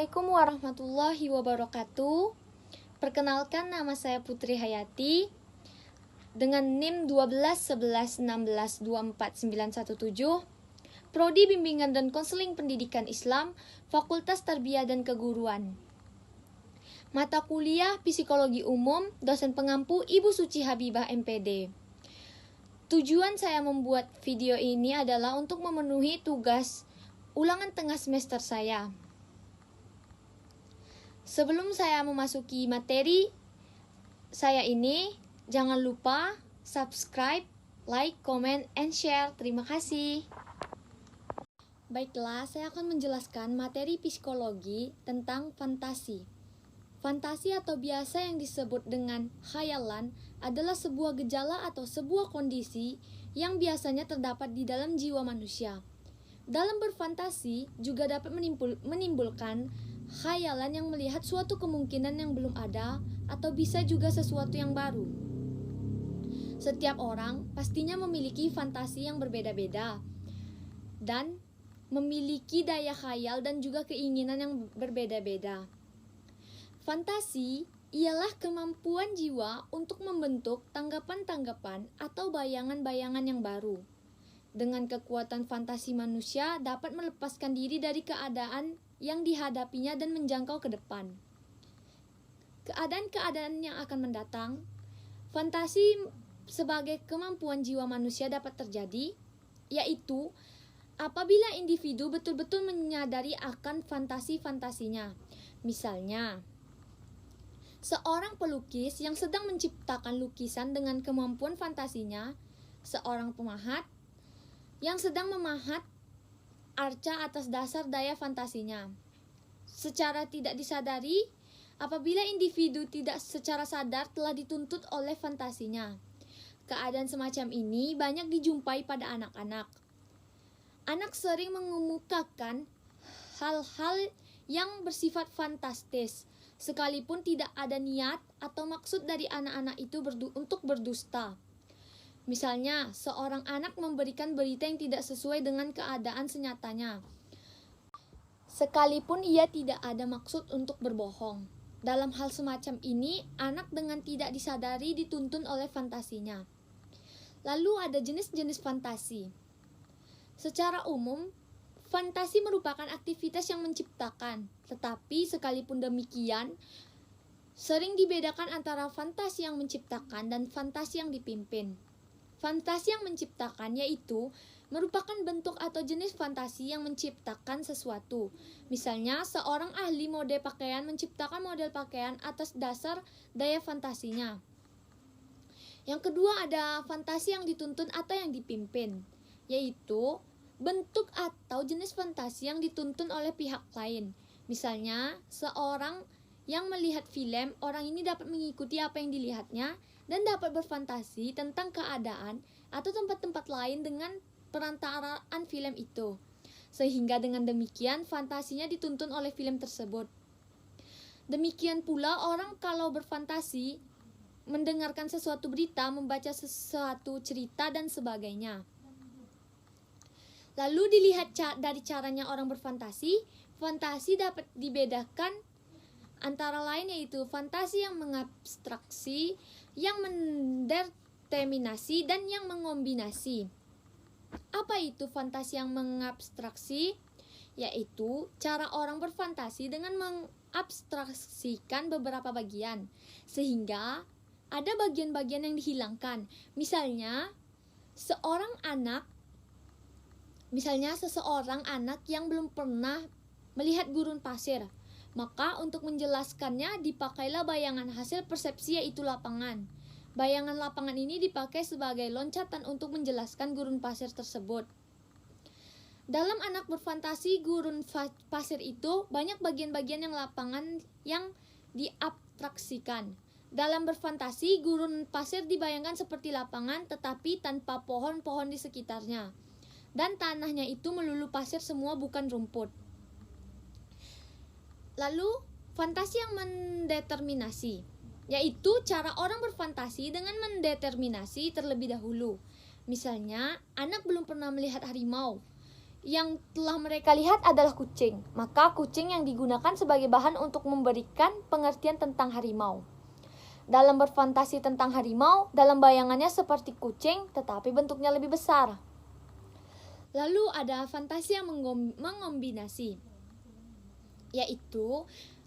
Assalamualaikum warahmatullahi wabarakatuh. Perkenalkan, nama saya Putri Hayati dengan NIM 121116249117, Prodi Bimbingan dan Konseling Pendidikan Islam, Fakultas Tarbiyah dan Keguruan. Mata kuliah Psikologi Umum, dosen pengampu Ibu Suci Habibah MPD. Tujuan saya membuat video ini adalah untuk memenuhi tugas ulangan tengah semester saya. Sebelum saya memasuki materi saya ini, jangan lupa subscribe, like, comment, and share. Terima kasih. Baiklah, saya akan menjelaskan materi psikologi tentang fantasi. Fantasi atau biasa yang disebut dengan khayalan adalah sebuah gejala atau sebuah kondisi yang biasanya terdapat di dalam jiwa manusia. Dalam berfantasi juga dapat menimbulkan khayalan yang melihat suatu kemungkinan yang belum ada atau bisa juga sesuatu yang baru. Setiap orang pastinya memiliki fantasi yang berbeda-beda dan memiliki daya khayal dan juga keinginan yang berbeda-beda. Fantasi ialah kemampuan jiwa untuk membentuk tanggapan-tanggapan atau bayangan-bayangan yang baru. Dengan kekuatan fantasi, manusia dapat melepaskan diri dari keadaan yang dihadapinya dan menjangkau ke depan. Keadaan-keadaan yang akan mendatang, fantasi sebagai kemampuan jiwa manusia dapat terjadi, yaitu apabila individu betul-betul menyadari akan fantasi-fantasinya. Misalnya, seorang pelukis yang sedang menciptakan lukisan dengan kemampuan fantasinya, seorang pemahat yang sedang memahat arca atas dasar daya fantasinya. Secara tidak disadari, apabila individu tidak secara sadar telah dituntut oleh fantasinya. Keadaan semacam ini banyak dijumpai pada anak-anak. Anak sering mengemukakan hal-hal yang bersifat fantastis, sekalipun tidak ada niat atau maksud dari anak-anak itu untuk berdusta. Misalnya, seorang anak memberikan berita yang tidak sesuai dengan keadaan senyatanya, sekalipun ia tidak ada maksud untuk berbohong. Dalam hal semacam ini, anak dengan tidak disadari dituntun oleh fantasinya. Lalu ada jenis-jenis fantasi. Secara umum, fantasi merupakan aktivitas yang menciptakan, tetapi sekalipun demikian, sering dibedakan antara fantasi yang menciptakan dan fantasi yang dipimpin. Fantasi yang menciptakan yaitu merupakan bentuk atau jenis fantasi yang menciptakan sesuatu. Misalnya, seorang ahli mode pakaian menciptakan model pakaian atas dasar daya fantasinya. Yang kedua ada fantasi yang dituntun atau yang dipimpin, yaitu bentuk atau jenis fantasi yang dituntun oleh pihak lain. Misalnya, seorang yang melihat film, orang ini dapat mengikuti apa yang dilihatnya dan dapat berfantasi tentang keadaan atau tempat-tempat lain dengan perantaraan film itu. Sehingga dengan demikian fantasinya dituntun oleh film tersebut. Demikian pula orang kalau berfantasi mendengarkan sesuatu berita, membaca sesuatu cerita dan sebagainya. Lalu dilihat dari caranya orang berfantasi, fantasi dapat dibedakan antara lain yaitu fantasi yang mengabstraksi, yang mendeterminasi, dan yang mengombinasi. Apa itu fantasi yang mengabstraksi? Yaitu cara orang berfantasi dengan mengabstraksikan beberapa bagian, sehingga ada bagian-bagian yang dihilangkan. Misalnya, seseorang anak yang belum pernah melihat gurun pasir. Maka untuk menjelaskannya dipakailah bayangan hasil persepsi yaitu lapangan. Bayangan lapangan ini dipakai sebagai loncatan untuk menjelaskan gurun pasir tersebut. Dalam anak berfantasi gurun pasir itu banyak bagian-bagian yang lapangan yang diabstraksikan. Dalam berfantasi gurun pasir dibayangkan seperti lapangan tetapi tanpa pohon-pohon di sekitarnya. Dan tanahnya itu melulu pasir semua, bukan rumput. Lalu, fantasi yang mendeterminasi, yaitu cara orang berfantasi dengan mendeterminasi terlebih dahulu. Misalnya, anak belum pernah melihat harimau. yang telah mereka lihat adalah kucing, maka kucing yang digunakan sebagai bahan untuk memberikan pengertian tentang harimau. Dalam berfantasi tentang harimau, dalam bayangannya seperti kucing, tetapi bentuknya lebih besar. Lalu ada fantasi yang mengombinasi, yaitu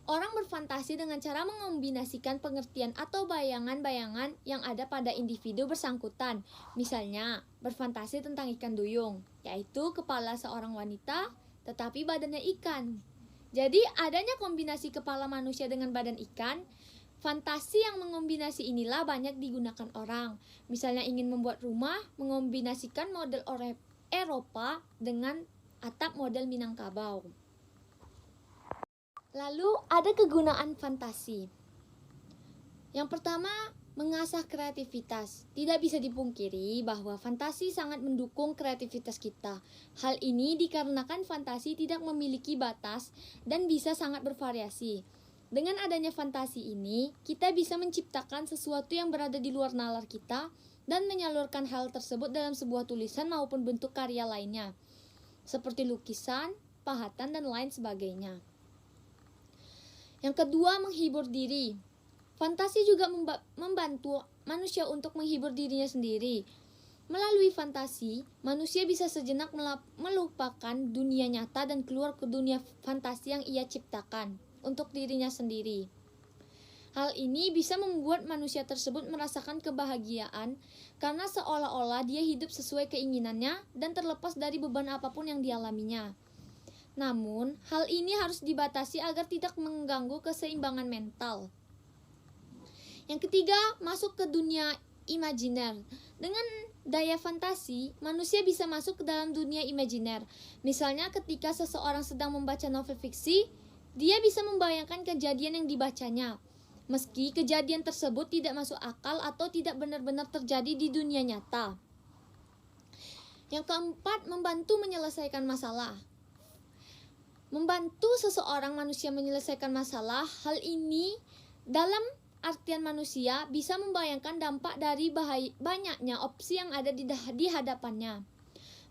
orang berfantasi dengan cara mengombinasikan pengertian atau bayangan-bayangan yang ada pada individu bersangkutan. Misalnya, berfantasi tentang ikan duyung, yaitu kepala seorang wanita tetapi badannya ikan. Jadi, adanya kombinasi kepala manusia dengan badan ikan. Fantasi yang mengombinasi inilah banyak digunakan orang. Misalnya ingin membuat rumah, mengombinasikan model Eropa dengan atap model Minangkabau. Lalu ada kegunaan fantasi. Yang pertama, mengasah kreativitas. Tidak bisa dipungkiri bahwa fantasi sangat mendukung kreativitas kita. Hal ini dikarenakan fantasi tidak memiliki batas dan bisa sangat bervariasi. Dengan adanya fantasi ini, kita bisa menciptakan sesuatu yang berada di luar nalar kita dan menyalurkan hal tersebut dalam sebuah tulisan maupun bentuk karya lainnya, seperti lukisan, pahatan, dan lain sebagainya. Yang kedua, menghibur diri. Fantasi juga membantu manusia untuk menghibur dirinya sendiri. Melalui fantasi, manusia bisa sejenak melupakan dunia nyata dan keluar ke dunia fantasi yang ia ciptakan untuk dirinya sendiri. Hal ini bisa membuat manusia tersebut merasakan kebahagiaan karena seolah-olah dia hidup sesuai keinginannya dan terlepas dari beban apapun yang dialaminya. Namun, hal ini harus dibatasi agar tidak mengganggu keseimbangan mental. Yang ketiga, masuk ke dunia imajiner. Dengan daya fantasi, manusia bisa masuk ke dalam dunia imajiner. Misalnya ketika seseorang sedang membaca novel fiksi, dia bisa membayangkan kejadian yang dibacanya. Meski kejadian tersebut tidak masuk akal atau tidak benar-benar terjadi di dunia nyata. Yang keempat, membantu menyelesaikan masalah. Membantu seseorang manusia menyelesaikan masalah, hal ini dalam artian manusia bisa membayangkan dampak dari banyaknya opsi yang ada di hadapannya.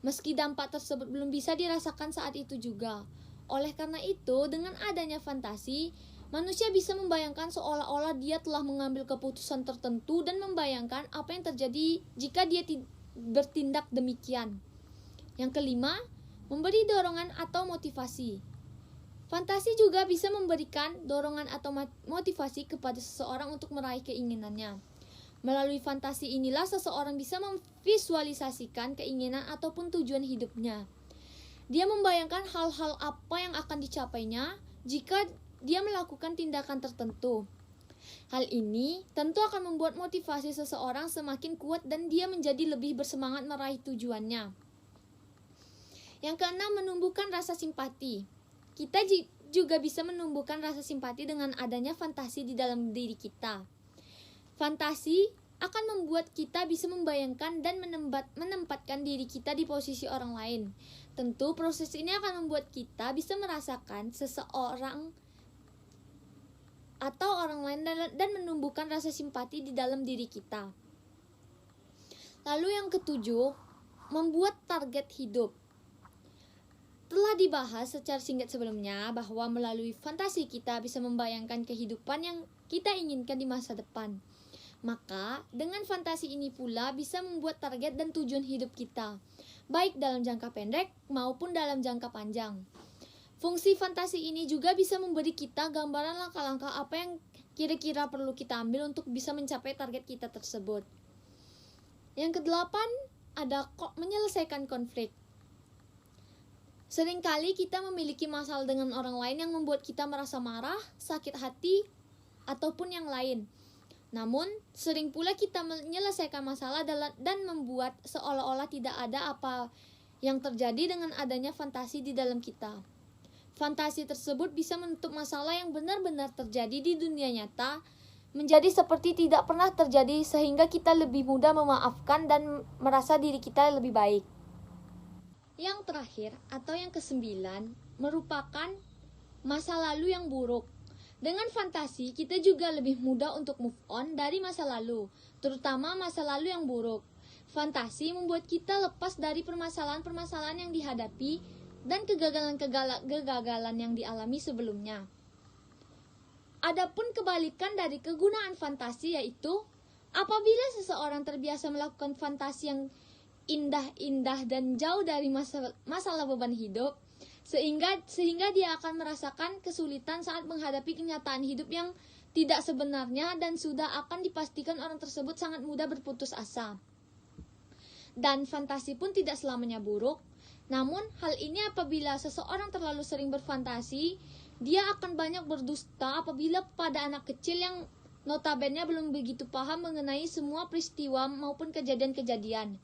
Meski dampak tersebut belum bisa dirasakan saat itu juga. Oleh karena itu, dengan adanya fantasi, manusia bisa membayangkan seolah-olah dia telah mengambil keputusan tertentu dan membayangkan apa yang terjadi jika dia bertindak demikian. Yang kelima, memberi dorongan atau motivasi. Fantasi juga bisa memberikan dorongan atau motivasi kepada seseorang untuk meraih keinginannya. Melalui fantasi inilah seseorang bisa memvisualisasikan keinginan ataupun tujuan hidupnya. Dia membayangkan hal-hal apa yang akan dicapainya jika dia melakukan tindakan tertentu. Hal ini tentu akan membuat motivasi seseorang semakin kuat dan dia menjadi lebih bersemangat meraih tujuannya. Yang keenam, menumbuhkan rasa simpati. Kita juga bisa menumbuhkan rasa simpati dengan adanya fantasi di dalam diri kita. Fantasi akan membuat kita bisa membayangkan dan menempatkan diri kita di posisi orang lain. Tentu proses ini akan membuat kita bisa merasakan seseorang atau orang lain dan menumbuhkan rasa simpati di dalam diri kita. Lalu yang ketujuh, membuat target hidup. Telah dibahas secara singkat sebelumnya bahwa melalui fantasi kita bisa membayangkan kehidupan yang kita inginkan di masa depan. Maka, dengan fantasi ini pula bisa membuat target dan tujuan hidup kita, baik dalam jangka pendek maupun dalam jangka panjang. Fungsi fantasi ini juga bisa memberi kita gambaran langkah-langkah apa yang kira-kira perlu kita ambil untuk bisa mencapai target kita tersebut. Yang kedelapan, ada menyelesaikan konflik. Seringkali kita memiliki masalah dengan orang lain yang membuat kita merasa marah, sakit hati, ataupun yang lain. Namun, sering pula kita menyelesaikan masalah dan membuat seolah-olah tidak ada apa yang terjadi dengan adanya fantasi di dalam kita. Fantasi tersebut bisa menutup masalah yang benar-benar terjadi di dunia nyata menjadi seperti tidak pernah terjadi sehingga kita lebih mudah memaafkan dan merasa diri kita lebih baik. Yang terakhir atau yang kesembilan merupakan masa lalu yang buruk. Dengan fantasi, kita juga lebih mudah untuk move on dari masa lalu, terutama masa lalu yang buruk. Fantasi membuat kita lepas dari permasalahan-permasalahan yang dihadapi dan kegagalan yang dialami sebelumnya. Adapun kebalikan dari kegunaan fantasi yaitu apabila seseorang terbiasa melakukan fantasi yang indah-indah dan jauh dari masalah beban hidup, sehingga dia akan merasakan kesulitan saat menghadapi kenyataan hidup yang tidak sebenarnya dan sudah akan dipastikan orang tersebut sangat mudah berputus asa. Dan fantasi pun tidak selamanya buruk. Namun hal ini apabila seseorang terlalu sering berfantasi, dia akan banyak berdusta apabila pada anak kecil yang notabene belum begitu paham mengenai semua peristiwa maupun kejadian-kejadian.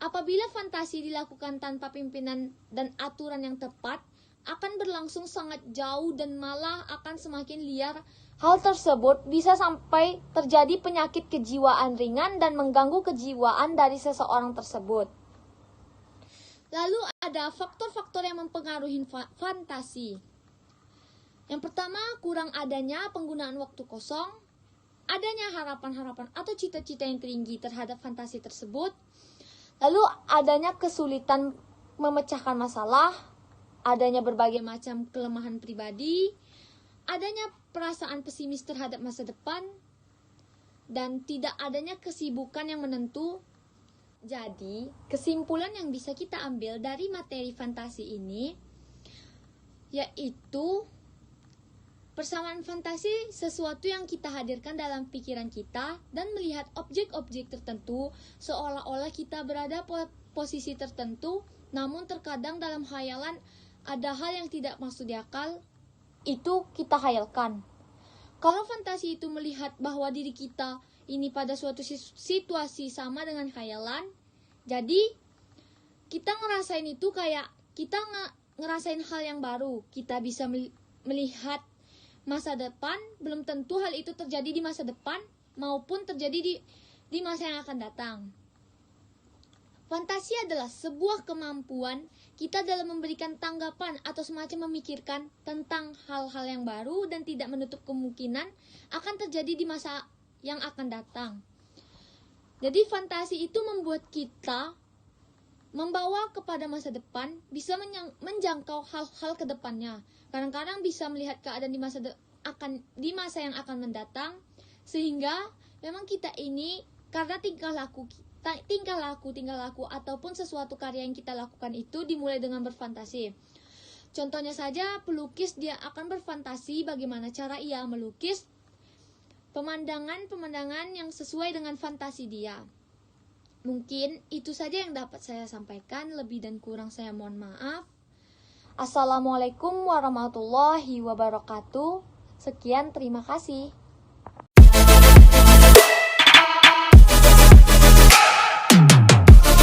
Apabila fantasi dilakukan tanpa pimpinan dan aturan yang tepat, akan berlangsung sangat jauh dan malah akan semakin liar. Hal tersebut bisa sampai terjadi penyakit kejiwaan ringan dan mengganggu kejiwaan dari seseorang tersebut. Lalu ada faktor-faktor yang mempengaruhi fantasi. Yang pertama, kurang adanya penggunaan waktu kosong, adanya harapan-harapan atau cita-cita yang tinggi terhadap fantasi tersebut, lalu adanya kesulitan memecahkan masalah, adanya berbagai macam kelemahan pribadi, adanya perasaan pesimis terhadap masa depan, dan tidak adanya kesibukan yang menentu. Jadi, kesimpulan yang bisa kita ambil dari materi fantasi ini yaitu persamaan fantasi sesuatu yang kita hadirkan dalam pikiran kita dan melihat objek-objek tertentu seolah-olah kita berada posisi tertentu, namun terkadang dalam khayalan ada hal yang tidak masuk di akal, itu kita khayalkan. Kalau fantasi itu melihat bahwa diri kita ini pada suatu situasi sama dengan khayalan, jadi kita ngerasain itu kayak kita ngerasain hal yang baru. Kita bisa melihat masa depan, belum tentu hal itu terjadi di masa depan maupun terjadi di masa yang akan datang. Fantasi adalah sebuah kemampuan kita dalam memberikan tanggapan atau semacam memikirkan tentang hal-hal yang baru dan tidak menutup kemungkinan akan terjadi di masa yang akan datang. Jadi fantasi itu membuat kita membawa kepada masa depan, bisa menjangkau hal-hal ke depannya. Kadang-kadang bisa melihat keadaan di masa yang akan mendatang, sehingga memang kita ini karena tingkah laku ataupun sesuatu karya yang kita lakukan itu dimulai dengan berfantasi. Contohnya saja pelukis, dia akan berfantasi bagaimana cara ia melukis pemandangan yang sesuai dengan fantasi dia. Mungkin itu saja yang dapat saya sampaikan, lebih dan kurang saya mohon maaf. Assalamualaikum warahmatullahi wabarakatuh. Sekian, terima kasih.